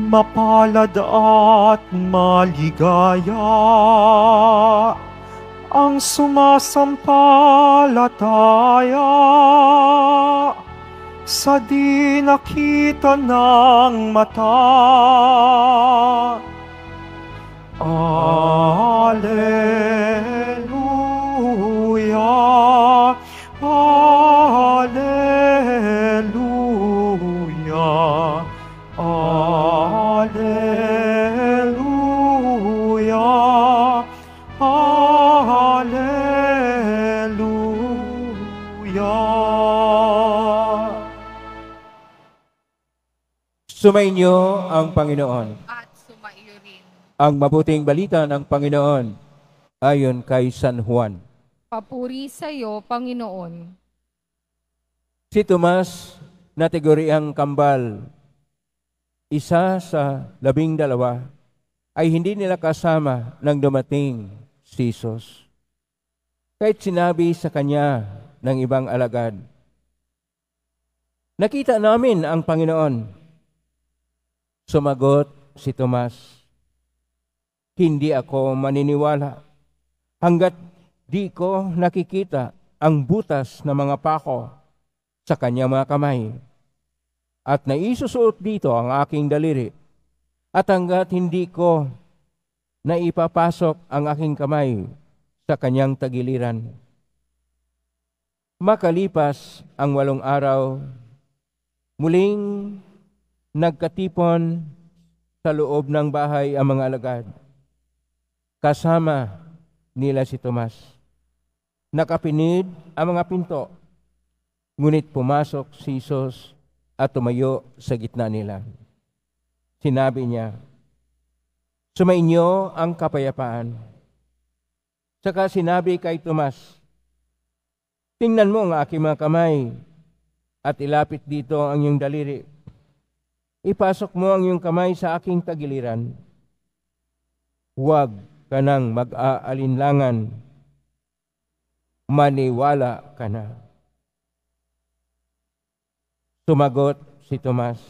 Mapalad at maligaya ang sumasampalataya sa di nakita ng mata. Alleluia, Alleluia, Alleluia, Alleluia. Sumainyo ang Panginoon. At sumaiyo rin. Ang mabuting balita ng Panginoon ayon kay San Juan. Papuri sa iyo, Panginoon. Si Tomas na tiguriang kambal, isa sa 12, ay hindi nila kasama nang dumating si Jesus. Kahit sinabi sa kanya ng ibang alagad, "Nakita namin ang Panginoon." Sumagot si Tomas, "Hindi ako maniniwala hanggat di ko nakikita ang butas ng mga pako sa kanyang mga kamay at naisusuot dito ang aking daliri at hanggat hindi ko naipapasok ang aking kamay sa kanyang tagiliran." Makalipas ang 8 araw, muling nagkatipon sa loob ng bahay ang mga alagad. Kasama nila si Tomas. Nakapinid ang mga pinto, ngunit pumasok si Jesus at tumayo sa gitna nila. Sinabi niya, "Sumainyo ang kapayapaan." Saka sinabi kay Tomas, "Tingnan mo ang aking mga kamay at ilapit dito ang iyong daliri. Ipasok mo ang iyong kamay sa aking tagiliran. Huwag ka nang mag-aalinlangan. Maniwala ka na." Sumagot si Tomas,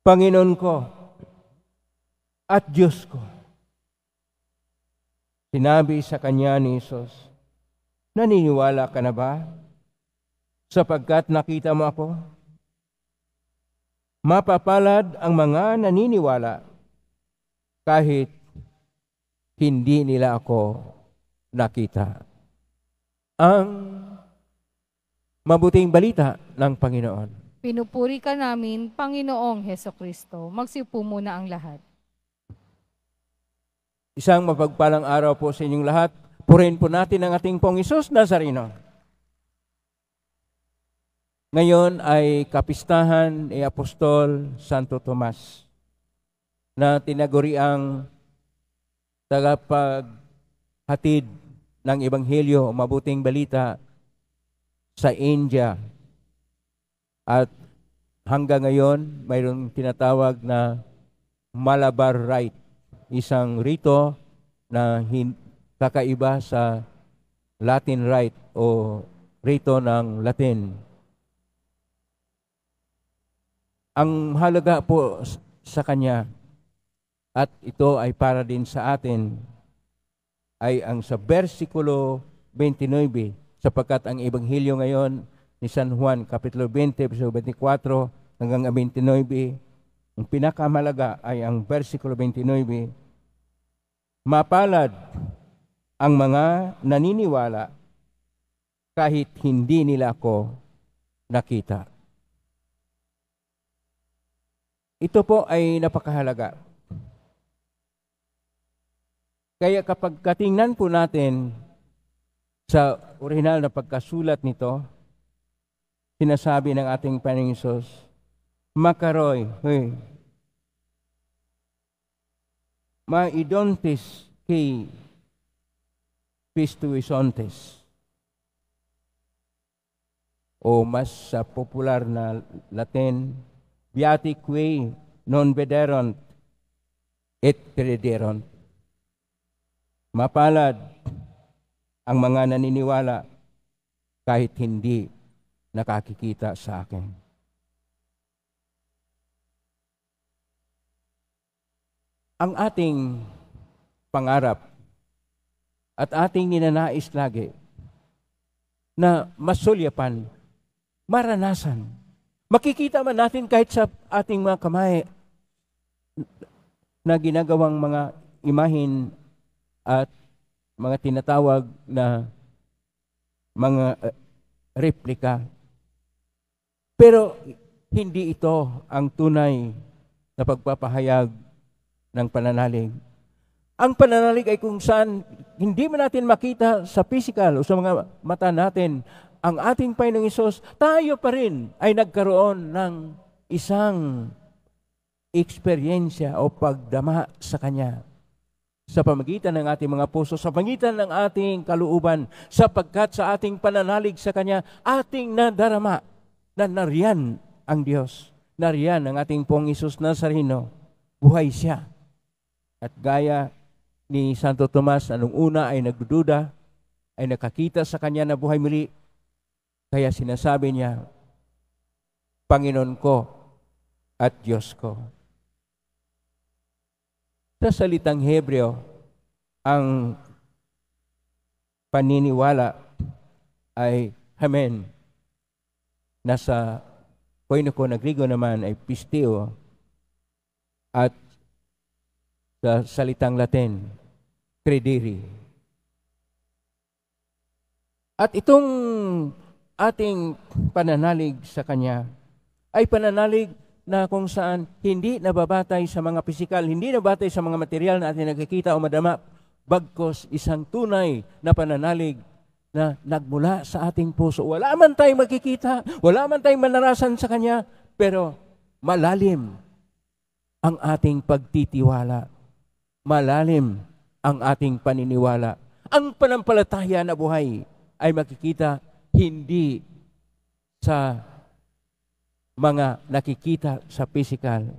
"Panginoon ko at Diyos ko." Sinabi sa kanya ni Jesus, "Naniniwala ka na ba sapagkat nakita mo ako? Mapapalad ang mga naniniwala kahit hindi nila ako nakita." Ang mabuting balita ng Panginoon. Pinupuri ka namin, Panginoong Hesukristo. Magsiupo muna ang lahat. Isang mapagpalang araw po sa inyong lahat. Purihin po natin ang ating Pong Hesus Nazareno. Ngayon ay kapistahan ni Apostol Santo Tomas na tinaguriang tagapaghatid ng Ebanghelyo o mabuting balita sa India. At hanggang ngayon, mayroong tinatawag na Malabar Rite, isang rito na kakaiba sa Latin Rite o rito ng Latin. Ang halaga po sa kanya, at ito ay para din sa atin, ay ang sa versikulo 29, sapagkat ang Ebanghelyo ngayon ni San Juan, Kapitulo 20, verso 24 hanggang 29, ang pinakamalaga ay ang versikulo 29, "Mapalad ang mga naniniwala kahit hindi nila ako nakita." Ito po ay napakahalaga. Kaya kapag katingnan po natin sa orihinal na pagkasulat nito, sinasabi ng ating Panginoong Hesus, "Makaroy, maidontis kay pistuisontes." O mas sa popular na Latin, "Viatique non vederont et crederont." Mapalad ang mga naniniwala kahit hindi nakakikita sa akin. ang ating pangarap at ating ninanais lagi na masulyapan, maranasan. Makikita man natin kahit sa ating mga kamay na ginagawang mga imahin at mga tinatawag na mga replika. Pero hindi ito ang tunay na pagpapahayag ng pananalig. Ang pananalig ay kung saan hindi man natin makita sa physical o sa mga mata natin ang ating Panginoong Hesus, tayo pa rin ay nagkaroon ng isang eksperyensya o pagdama sa Kanya sa pamagitan ng ating mga puso, sa pamagitan ng ating kalooban, sapagkat sa ating pananalig sa Kanya, ating nadarama na nariyan ang Diyos. Nariyan ang ating Pong Hesus Nazareno. Buhay siya. At gaya ni Santo Tomas, anong una ay nagdududa, ay nakakita sa Kanya na buhay muli. Kaya sinasabi niya, Panginoon ko at Diyos ko. Sa salitang Hebreo, ang paniniwala ay amen. Nasa Koinoko na Griego naman ay pisteo at sa salitang Latin, credere. At itong ating pananalig sa Kanya ay pananalig na kung saan hindi nababatay sa mga pisikal, hindi nababatay sa mga material na ating nakikita o madama, bagkos isang tunay na pananalig na nagmula sa ating puso. Wala man tayong makikita, wala man tayong manarasan sa Kanya, pero malalim ang ating pagtitiwala. Malalim ang ating paniniwala. Ang panampalataya na buhay ay makikita hindi sa mga nakikita sa physical,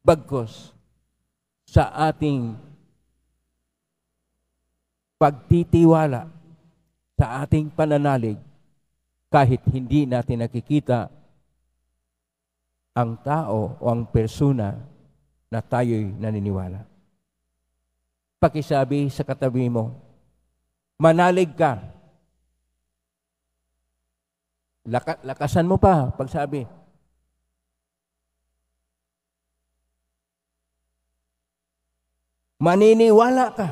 bagkos sa ating pagtitiwala, sa ating pananalig, kahit hindi natin nakikita ang tao o ang persona na tayo'y naniniwala. Pakisabi sa katabi mo, manalig ka. Lakasan mo pa pagsabi. Maniniwala ka.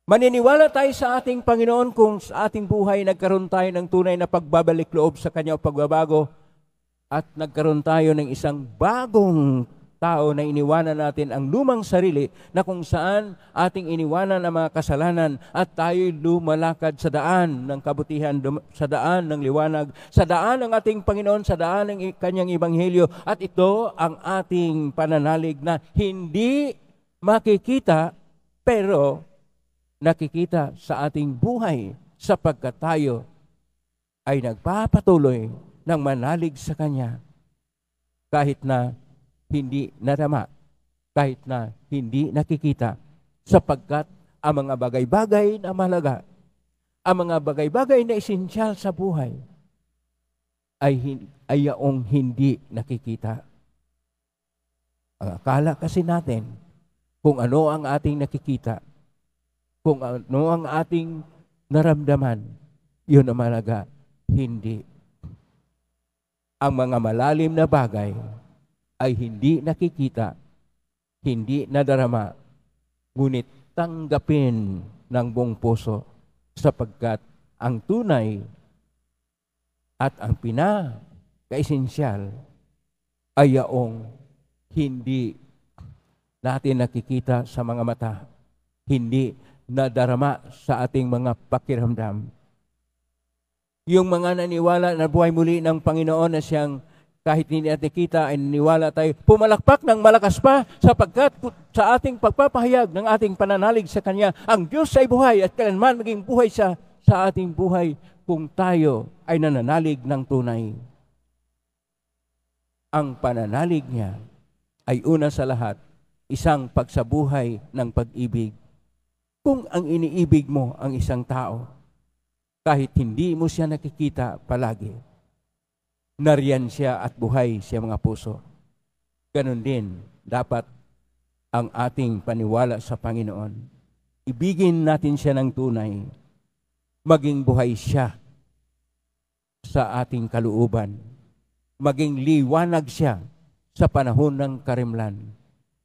Maniniwala tayo sa ating Panginoon kung sa ating buhay nagkaroon tayo ng tunay na pagbabalik loob sa Kanya o pagbabago at nagkaroon tayo ng isang bagong tao na iniwanan natin ang lumang sarili na kung saan ating iniwanan ang mga kasalanan at tayo'y lumalakad sa daan ng kabutihan, sa daan ng liwanag, sa daan ng ating Panginoon, sa daan ng Kanyang Ebanghelyo. At ito ang ating pananalig na hindi makikita pero nakikita sa ating buhay sapagkat tayo ay nagpapatuloy ng manalig sa Kanya kahit na hindi nadama, kahit na hindi nakikita, sapagkat ang mga bagay-bagay na mahalaga, ang mga bagay-bagay na esensyal sa buhay ay yaong hindi nakikita. Ang akala kasi natin kung ano ang ating nakikita, kung ano ang ating naramdaman, yun ang mahalaga. Hindi. Ang mga malalim na bagay ay hindi nakikita, hindi nadarama, ngunit tanggapin ng buong puso sapagkat ang tunay at ang pinaka-esensyal ay yaong hindi natin nakikita sa mga mata, hindi nadarama sa ating mga pakiramdam. Yung mga naniwala na buhay muli ng Panginoon na siyang kahit hindi natin kita ay naniwala tayo, pumalakpak ng malakas pa sapagkat sa ating pagpapahayag ng ating pananalig sa Kanya, ang Diyos ay buhay at kailanman maging buhay siya sa ating buhay kung tayo ay nananalig ng tunay. Ang pananalig niya ay una sa lahat, isang pagsabuhay ng pag-ibig. Kung ang iniibig mo ang isang tao, kahit hindi mo siya nakikita palagi, nariyan siya at buhay siya mga puso. Ganun din, dapat ang ating paniwala sa Panginoon. Ibigin natin siya ng tunay. Maging buhay siya sa ating kalooban. Maging liwanag siya sa panahon ng karimlan.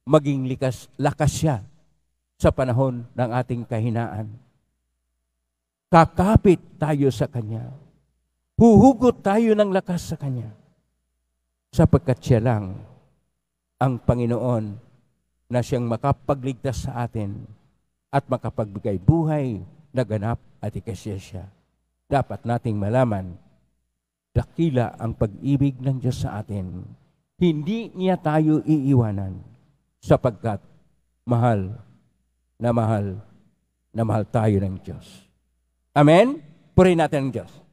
Maging lakas siya sa panahon ng ating kahinaan. Kakapit tayo sa Kanya. Huhugot tayo ng lakas sa Kanya. Sapagkat siya lang ang Panginoon na siyang makapagligtas sa atin at makapagbigay buhay na ganap at ikasiyasya. Dapat nating malaman, dakila ang pag-ibig ng Diyos sa atin. Hindi niya tayo iiwanan sapagkat mahal na mahal tayo ng Diyos. Amen? Purihin natin ang Diyos.